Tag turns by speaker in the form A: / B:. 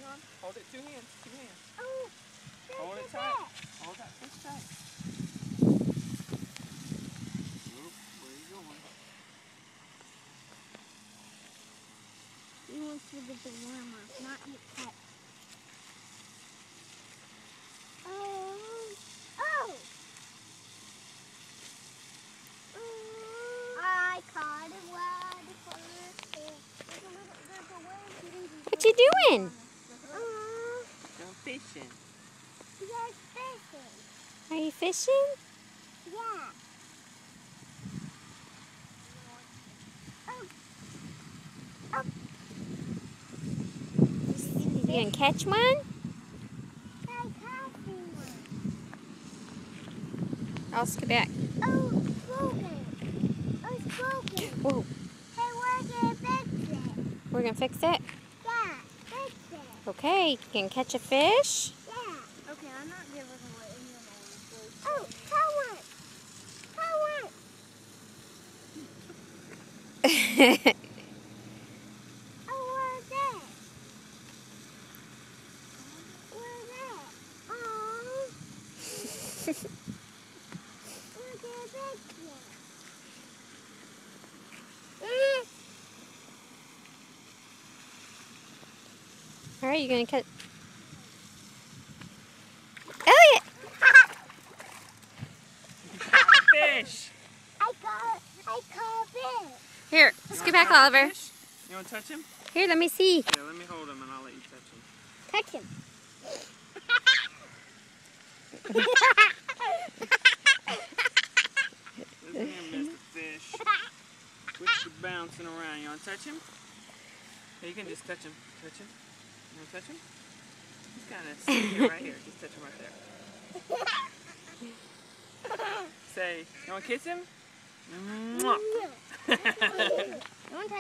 A: on. Hold it, two hands, two hands.
B: Oh,
A: Hold it tight. Hold that fish tight. Oop, where are you going?
B: He wants to get the worm off, not get cut. I caught a wild
C: What you doing?
A: Going fishing.
B: Yes, fishing.
C: Are you fishing?
B: Yeah.
C: You gonna catch one?
B: I caught one.
C: I'll scoot back.
B: Oh, it's broken. Oh, it's broken.
C: Whoa.
B: Hey, we're gonna fix it.
C: We're gonna fix it?
B: Yeah, fix it.
C: Okay, you can catch a fish?
B: Yeah.
A: Okay, I'm not giving away any of my
B: Oh, caught one. Oh, where's that? Where's that? Oh. We're gonna fix it.
C: All right, you gonna catch? Elliot!
A: fish.
B: I caught a fish.
C: Here, scoot back, Oliver.
A: Fish? You want to touch him?
C: Here, let me see.
A: Yeah, let me hold him and I'll let you touch him.
B: Touch him.
A: Look at him, Mr. Fish. Quit your bouncing around. You want to touch him? Yeah, you can just touch him. Touch him. You want to touch him? He's kind of sitting right here. Just touch him right there. Say, you want to kiss him? Mwah.
B: No one touch